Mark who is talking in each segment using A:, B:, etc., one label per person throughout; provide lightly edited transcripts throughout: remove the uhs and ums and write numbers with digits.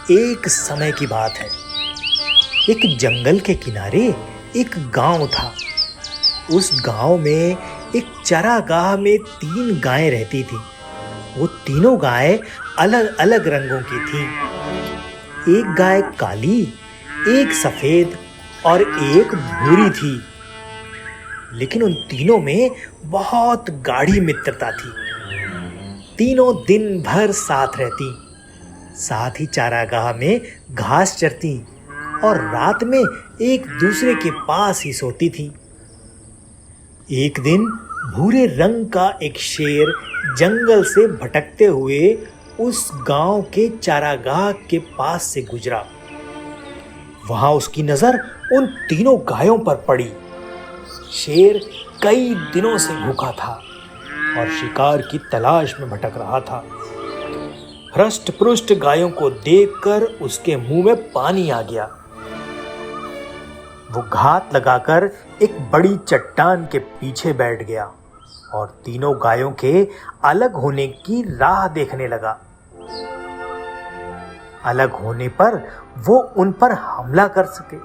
A: एक समय की बात है। एक जंगल के किनारे एक गांव था। उस गांव में एक चरागाह में 3 गायें रहती थीं। वो तीनों गायें अलग अलग रंगों की थीं। एक गाय काली, एक सफेद और एक भूरी थी। लेकिन उन तीनों में बहुत गाढ़ी मित्रता थी। तीनों दिन भर साथ रहती, साथ ही चारागाह में घास चरती और रात में एक दूसरे के पास ही सोती थी। एक दिन भूरे रंग का एक शेर जंगल से भटकते हुए उस गांव के चारागाह के पास से गुजरा। वहां उसकी नजर उन तीनों गायों पर पड़ी। शेर कई दिनों से भूखा था और शिकार की तलाश में भटक रहा था। हृष्ट पुष्ट गायों को देखकर उसके मुंह में पानी आ गया। वो घात लगाकर एक बड़ी चट्टान के पीछे बैठ गया और तीनों गायों के अलग होने की राह देखने लगा। अलग होने पर वो उन पर हमला कर सके।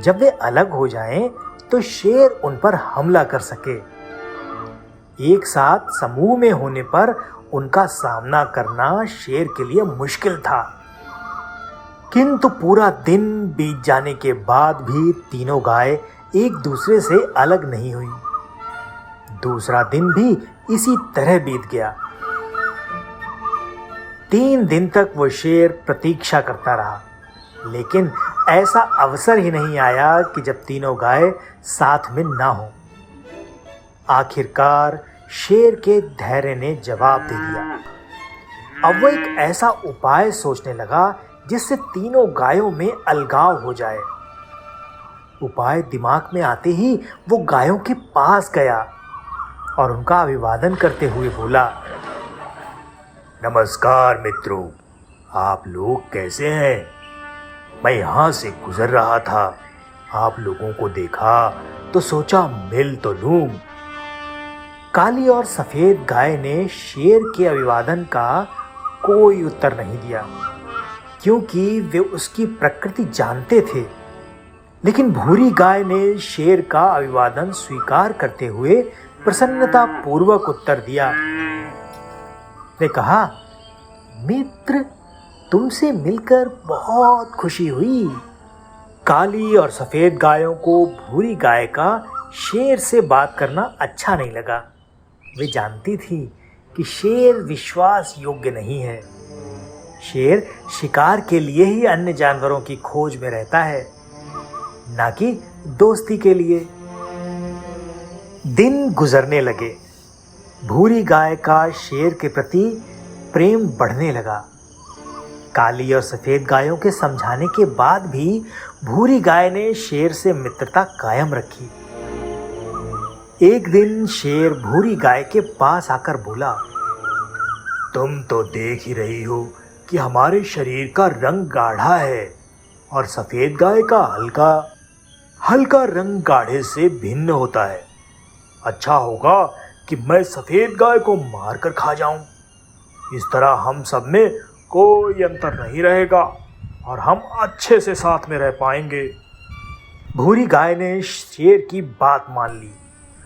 A: जब वे अलग हो जाएं, तो शेर उन पर हमला कर सके। एक साथ समूह में होने पर उनका सामना करना शेर के लिए मुश्किल था। किंतु पूरा दिन बीत जाने के बाद भी तीनों गाय एक दूसरे से अलग नहीं हुई। दूसरा दिन भी इसी तरह बीत गया। 3 दिन तक वो शेर प्रतीक्षा करता रहा, लेकिन ऐसा अवसर ही नहीं आया कि जब तीनों गाय साथ में ना हो। आखिरकार शेर के धैर्य ने जवाब दे दिया। अब वो एक ऐसा उपाय सोचने लगा जिससे तीनों गायों में अलगाव हो जाए। उपाय दिमाग में आते ही वो गायों के पास गया और उनका अभिवादन करते हुए बोला, नमस्कार मित्रों, आप लोग कैसे हैं? मैं यहाँ से गुजर रहा था, आप लोगों को देखा तो सोचा मिल तो लूं। काली और सफेद गाय ने शेर के अभिवादन का कोई उत्तर नहीं दिया, क्योंकि वे उसकी प्रकृति जानते थे। लेकिन भूरी गाय ने शेर का अभिवादन स्वीकार करते हुए प्रसन्नता पूर्वक उत्तर दिया। ने कहा, मित्र, तुमसे मिलकर बहुत खुशी हुई। काली और सफेद गायों को भूरी गाय का शेर से बात करना अच्छा नहीं लगा। वे जानती थी कि शेर विश्वास योग्य नहीं है। शेर शिकार के लिए ही अन्य जानवरों की खोज में रहता है, ना कि दोस्ती के लिए। दिन गुजरने लगे। भूरी गाय का शेर के प्रति प्रेम बढ़ने लगा। काली और सफेद गायों के समझाने के बाद भी भूरी गाय ने शेर से मित्रता कायम रखी। एक दिन शेर भूरी गाय के पास आकर बोला, तुम तो देख ही रही हो कि हमारे शरीर का रंग गाढ़ा है और सफेद गाय का हल्का हल्का रंग गाढ़े से भिन्न होता है। अच्छा होगा कि मैं सफेद गाय को मारकर खा जाऊं। इस तरह हम सब में कोई अंतर नहीं रहेगा और हम अच्छे से साथ में रह पाएंगे। भूरी गाय ने शेर की बात मान ली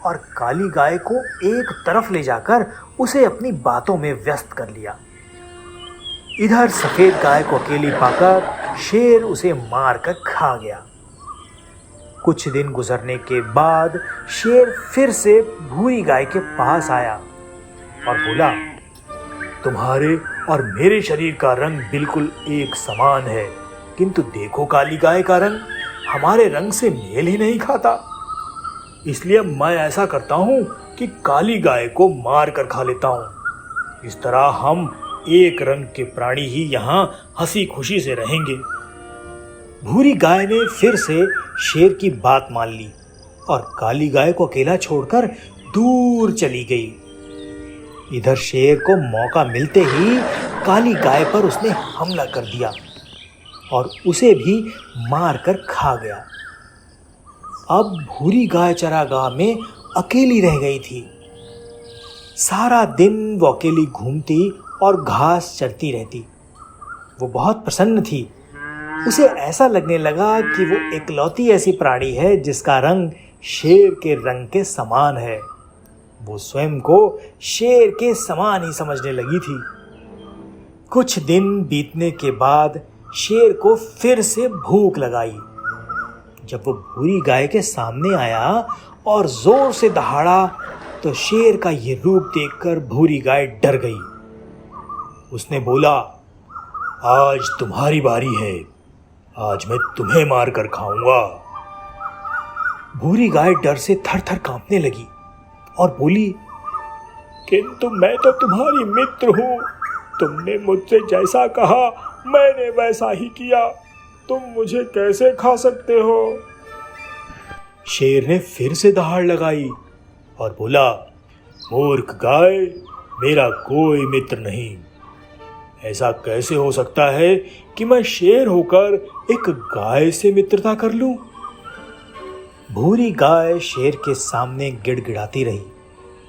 A: और काली गाय को एक तरफ ले जाकर उसे अपनी बातों में व्यस्त कर लिया। इधर सफेद गाय को अकेली पाकर शेर उसे मारकर खा गया। कुछ दिन गुजरने के बाद शेर फिर से भूरी गाय के पास आया और बोला, तुम्हारे और मेरे शरीर का रंग बिल्कुल एक समान है, किंतु देखो काली गाय का रंग हमारे रंग से मेल ही नहीं खाता। इसलिए मैं ऐसा करता हूँ कि काली गाय को मार कर खा लेता हूँ। इस तरह हम एक रंग के प्राणी ही यहाँ हंसी खुशी से रहेंगे। भूरी गाय ने फिर से शेर की बात मान ली और काली गाय को अकेला छोड़कर दूर चली गई। इधर शेर को मौका मिलते ही काली गाय पर उसने हमला कर दिया और उसे भी मारकर खा गया। अब भूरी गाय चरागाह में अकेली रह गई थी। सारा दिन वो अकेली घूमती और घास चरती रहती। वो बहुत प्रसन्न थी। उसे ऐसा लगने लगा कि वो इकलौती ऐसी प्राणी है जिसका रंग शेर के रंग के समान है। वो स्वयं को शेर के समान ही समझने लगी थी। कुछ दिन बीतने के बाद शेर को फिर से भूख लगाई। जब वो भूरी गाय के सामने आया और जोर से दहाड़ा तो शेर का ये रूप देखकर भूरी गाय डर गई। उसने बोला, आज तुम्हारी बारी है, आज मैं तुम्हें मारकर खाऊंगा। भूरी गाय डर से थर-थर कांपने लगी और बोली, किंतु मैं तो तुम्हारी मित्र हूं, तुमने मुझसे जैसा कहा मैंने वैसा ही किया, तुम मुझे कैसे खा सकते हो? शेर ने फिर से दहाड़ लगाई और बोला, मूर्ख गाय, मेरा कोई मित्र नहीं। ऐसा कैसे हो सकता है कि मैं शेर होकर एक गाय से मित्रता कर लूं? भूरी गाय शेर के सामने गिड़गिड़ाती रही,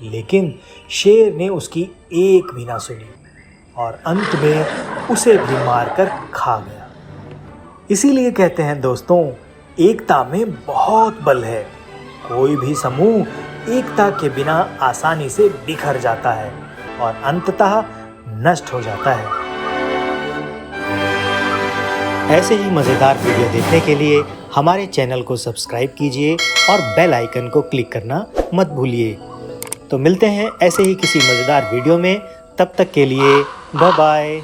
A: लेकिन शेर ने उसकी एक भी ना सुनी और अंत में उसे भी मारकर खा गया। इसीलिए कहते हैं दोस्तों, एकता में बहुत बल है। कोई भी समूह एकता के बिना आसानी से बिखर जाता है और अंततः नष्ट हो जाता है। ऐसे ही मज़ेदार वीडियो देखने के लिए हमारे चैनल को सब्सक्राइब कीजिए और बेल आइकन को क्लिक करना मत भूलिए। तो मिलते हैं ऐसे ही किसी मज़ेदार वीडियो में, तब तक के लिए बाय बाय।